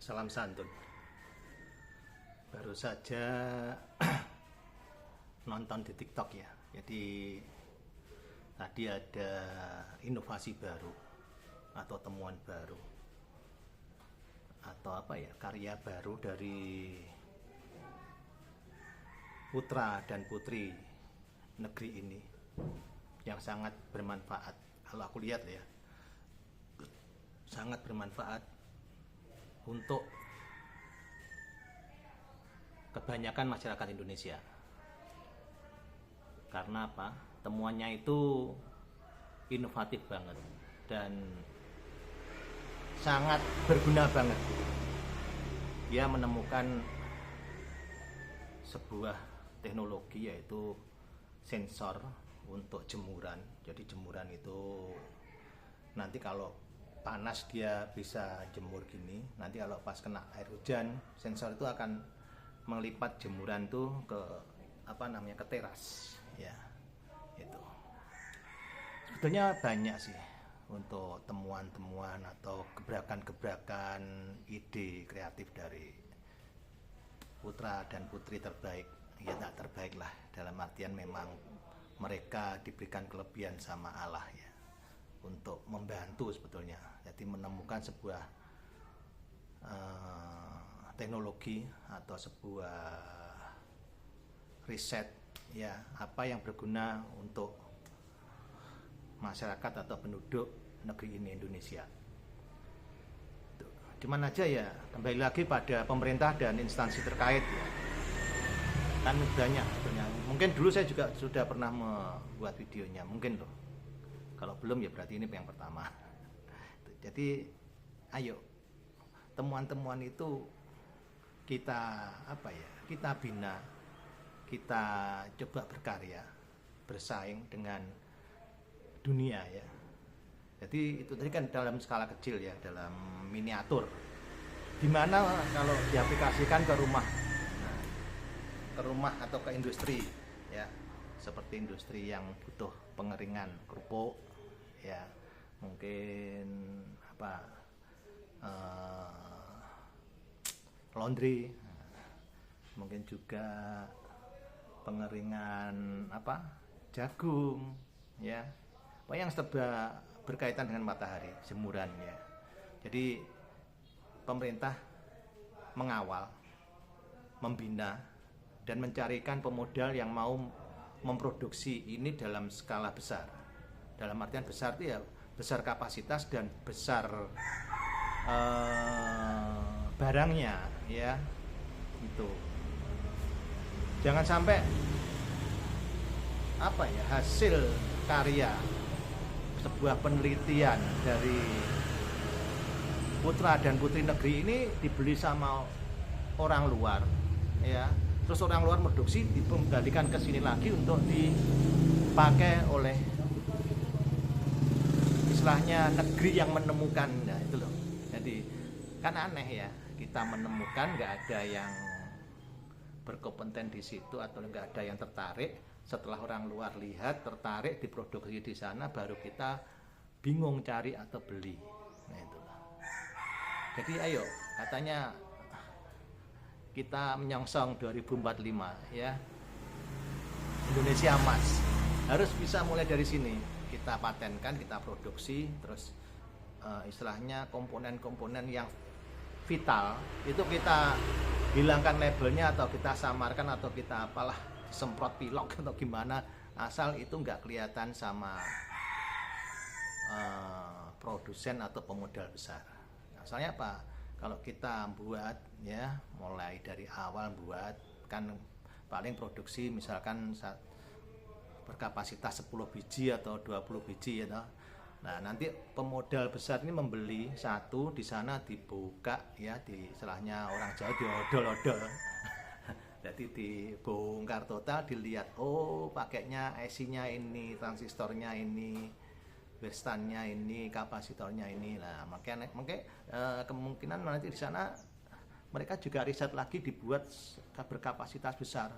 Salam santun. Baru saja nonton di TikTok ya. Jadi tadi ada inovasi baru atau temuan baru atau apa ya, karya baru dari putra dan putri negeri ini yang sangat bermanfaat. Kalau aku lihat ya, sangat bermanfaat untuk kebanyakan masyarakat Indonesia. Karena apa? Temuannya itu inovatif banget dan sangat berguna banget. Dia menemukan sebuah teknologi, yaitu sensor untuk jemuran. Jadi jemuran itu nanti kalau panas dia bisa jemur gini. Nanti kalau pas kena air hujan, sensor itu akan melipat jemuran tuh ke ke teras ya. Itu sebetulnya banyak sih untuk temuan-temuan atau gebrakan-gebrakan ide kreatif dari putra dan putri terbaik. Ya tak terbaik lah, dalam artian memang mereka diberikan kelebihan sama Allah ya, untuk membantu sebetulnya. Jadi menemukan sebuah teknologi atau sebuah riset ya, apa yang berguna untuk masyarakat atau penduduk negeri ini, Indonesia. Cuman aja ya, kembali lagi pada pemerintah dan instansi terkait ya. Kan banyak sebetulnya. Mungkin dulu saya juga sudah pernah membuat videonya, mungkin loh. Kalau belum ya berarti ini yang pertama. Jadi ayo, temuan-temuan itu kita kita bina, kita coba berkarya, bersaing dengan dunia ya. Jadi itu tadi kan dalam skala kecil ya, dalam miniatur. Dimana kalau diaplikasikan ke rumah atau ke industri ya, seperti industri yang butuh pengeringan kerupuk ya, mungkin laundry, mungkin juga pengeringan jagung ya, yang serba berkaitan dengan matahari, jemuran ya. Jadi pemerintah mengawal, membina dan mencarikan pemodal yang mau memproduksi ini dalam skala besar. Dalam artian besar itu ya besar kapasitas dan besar barangnya ya. Itu jangan sampai hasil karya sebuah penelitian dari putra dan putri negeri ini dibeli sama orang luar ya, terus orang luar produksi dikembalikan ke sini lagi untuk dipakai oleh istilahnya negeri yang menemukan. Nah itu loh. Jadi kan aneh ya, kita menemukan nggak ada yang berkompeten di situ atau nggak ada yang tertarik. Setelah orang luar lihat, tertarik, diproduksi di sana, baru kita bingung cari atau beli. Nah itulah. Jadi ayo, katanya kita menyongsong 2045 ya, Indonesia Emas. Harus bisa mulai dari sini. Kita patenkan, kita produksi, terus istilahnya komponen-komponen yang vital itu kita hilangkan labelnya, atau kita samarkan, atau kita semprot pilok atau gimana, asal itu nggak kelihatan sama produsen atau pemodal besar. Asalnya apa? Kalau kita buat ya, mulai dari awal buat, kan paling produksi misalkan berkapasitas 10 biji atau 20 biji ya. Nah nanti pemodal besar ini membeli satu, di sana dibuka ya, di istilahnya orang Jawa diodol-odol. Jadi dibongkar total, dilihat pakainya IC-nya ini, transistornya ini, bestannya ini, kapasitornya ini. Nah makanya kemungkinan nanti di sana mereka juga riset lagi, dibuat berkapasitas besar,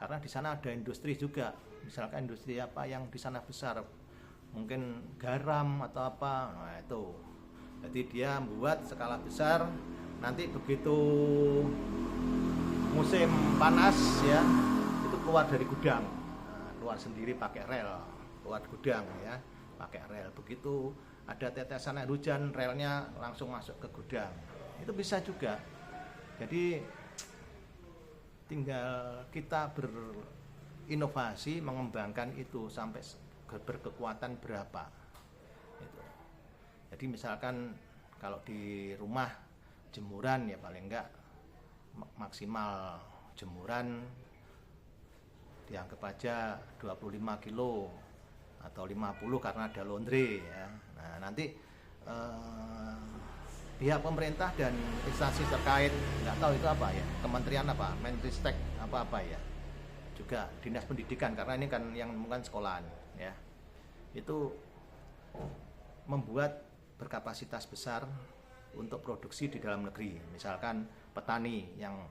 karena di sana ada industri juga. Misalkan industri apa yang di sana besar, mungkin garam atau apa. Nah itu, jadi dia membuat skala besar, nanti begitu musim panas ya, itu keluar dari gudang, keluar sendiri pakai rel, keluar gudang ya, pakai rel. Begitu ada tetesan air hujan, relnya langsung masuk ke gudang. Itu bisa juga. Jadi tinggal kita berinovasi mengembangkan itu sampai berkekuatan berapa. Itu. Jadi misalkan kalau di rumah jemuran ya paling enggak maksimal jemuran dianggap aja 25 kilo atau 50 karena ada laundry ya. Nah, nanti pihak pemerintah dan instansi terkait, nggak tahu itu apa ya, kementerian apa, Menristek apa ya, juga dinas pendidikan karena ini kan yang bukan sekolahan ya, itu membuat berkapasitas besar untuk produksi di dalam negeri. Misalkan petani yang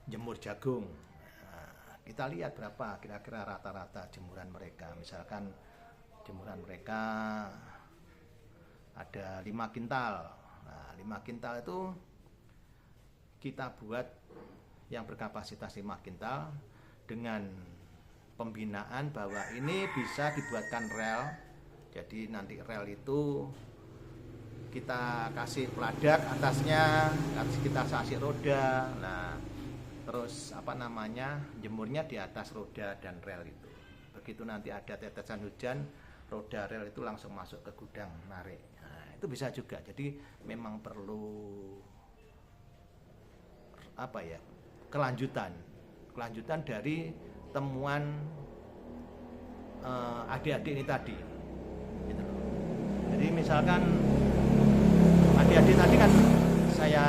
jemur jagung, nah, kita lihat berapa kira-kira rata-rata jemuran mereka. Misalkan jemuran mereka ada 5 kintal. Nah, 5 kintal itu kita buat yang berkapasitas 5 kintal dengan pembinaan bahwa ini bisa dibuatkan rel. Jadi nanti rel itu kita kasih peladak atasnya, kita kasih roda. Nah, terus jemurnya di atas roda dan rel itu. Begitu nanti ada tetesan hujan, roda rel itu langsung masuk ke gudang narik. Nah, itu bisa juga. Jadi memang perlu kelanjutan dari temuan adik-adik ini tadi. Gitu. Jadi misalkan adik-adik tadi kan saya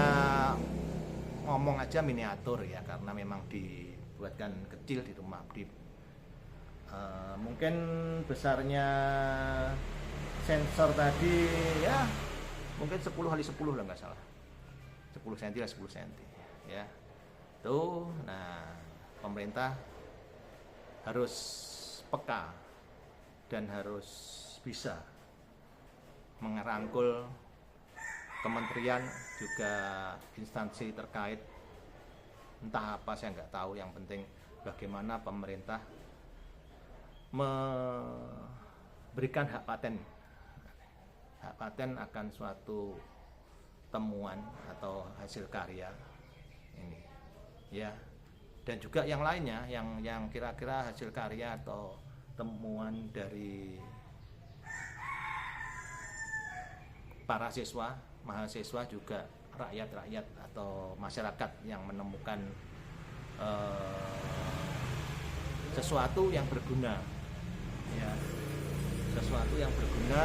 ngomong aja miniatur ya, karena memang dibuatkan kecil di rumah. Mungkin besarnya sensor tadi ya mungkin 10 kali 10 lah, nggak salah, 10 cm lah 10 cm ya tuh. Nah, pemerintah harus peka dan harus bisa mengerangkul kementerian juga instansi terkait, entah apa saya nggak tahu, yang penting bagaimana pemerintah memberikan hak paten akan suatu temuan atau hasil karya ini ya, dan juga yang lainnya yang kira-kira hasil karya atau temuan dari para siswa, mahasiswa, juga rakyat atau masyarakat yang menemukan sesuatu yang berguna ya, sesuatu yang berguna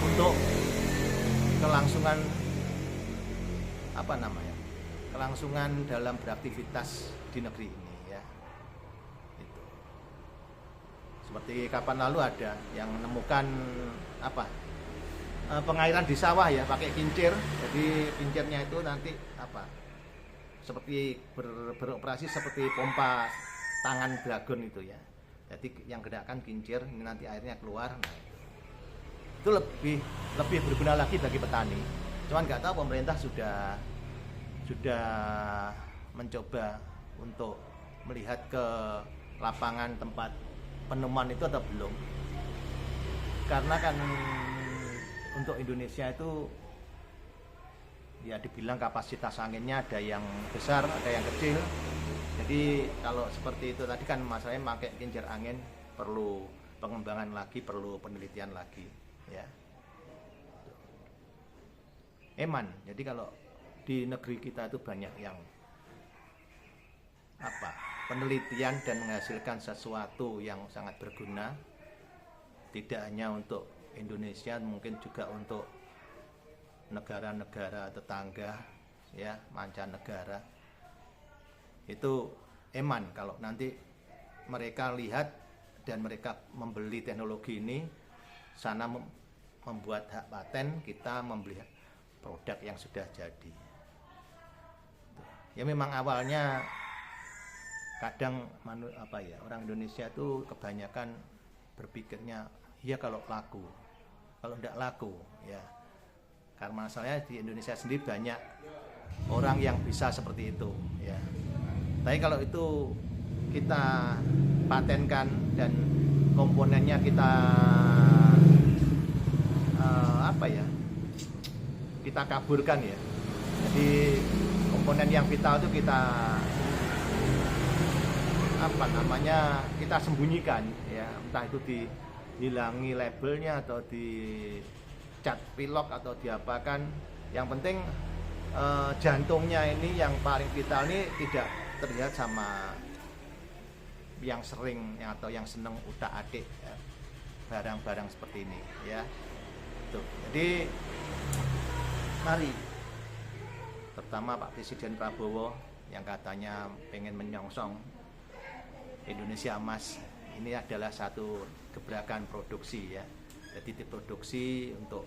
untuk kelangsungan kelangsungan dalam beraktivitas di negeri ini ya. Itu seperti kapan lalu ada yang menemukan pengairan di sawah ya pakai kincir. Jadi kincirnya itu nanti seperti beroperasi seperti pompa tangan dragon itu ya. Jadi yang gerakkan kincir, ini nanti airnya keluar. Nah, itu lebih berguna lagi bagi petani. Cuman nggak tahu pemerintah sudah mencoba untuk melihat ke lapangan tempat penemuan itu atau belum. Karena kan untuk Indonesia itu ya dibilang kapasitas anginnya ada yang besar, ada yang kecil. Jadi kalau seperti itu tadi kan masalahnya pakai kincir angin, perlu pengembangan lagi, perlu penelitian lagi ya. Jadi kalau di negeri kita itu banyak yang penelitian dan menghasilkan sesuatu yang sangat berguna, tidak hanya untuk Indonesia, mungkin juga untuk negara-negara tetangga ya, mancanegara. Itu kalau nanti mereka lihat dan mereka membeli teknologi ini, sana membuat hak paten, kita membeli produk yang sudah jadi. Ya memang awalnya kadang orang Indonesia itu kebanyakan berpikirnya ya kalau laku, kalau tidak laku ya. Karena masalahnya di Indonesia sendiri banyak orang yang bisa seperti itu ya. Tapi kalau itu kita patenkan dan komponennya kita kita kaburkan ya. Jadi komponen yang vital itu kita kita sembunyikan ya, entah itu dihilangi labelnya atau dicat pilok atau diapakan. Yang penting jantungnya ini yang paling vital ini tidak terlihat sama yang sering atau yang seneng utak-atik ya, barang-barang seperti ini ya. Tuh. Jadi mari, terutama Pak Presiden Prabowo yang katanya pengen menyongsong Indonesia Emas, ini adalah satu gebrakan produksi ya. Jadi diproduksi untuk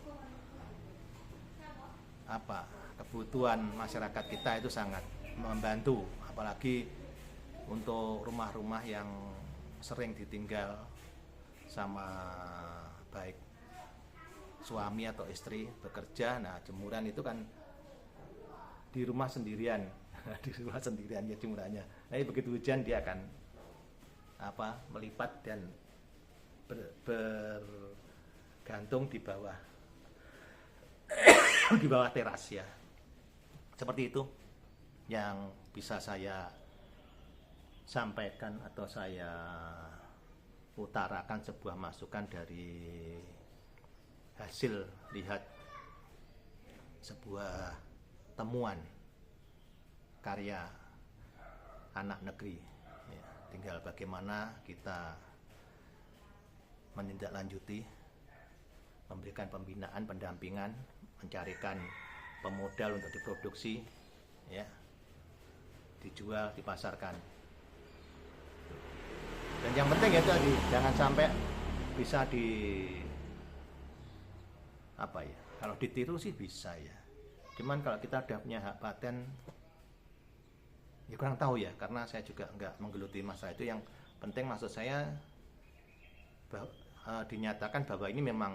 kebutuhan masyarakat kita itu sangat membantu, apalagi untuk rumah-rumah yang sering ditinggal sama baik suami atau istri bekerja. Nah, jemuran itu kan di rumah sendirian di rumah sendirian ya jemurannya. Nah, begitu hujan dia akan melipat dan bergantung di bawah di bawah teras ya. Seperti itu yang bisa saya sampaikan atau saya utarakan, sebuah masukan dari hasil lihat sebuah temuan karya anak negeri ya. Tinggal bagaimana kita menindaklanjuti, memberikan pembinaan, pendampingan, mencarikan pemodal untuk diproduksi ya, dijual, dipasarkan. Dan yang penting itu tadi, jangan sampai bisa kalau ditiru sih bisa ya. Cuman kalau kita udah punya hak paten, ya kurang tahu ya, karena saya juga nggak menggeluti masalah itu. Yang penting maksud saya dinyatakan bahwa ini memang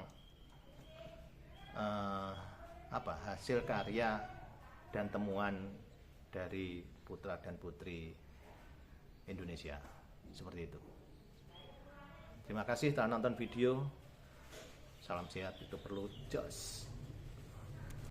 hasil karya dan temuan dari putra dan putri Indonesia, seperti itu. Terima kasih telah nonton video. Salam sehat, itu perlu jos.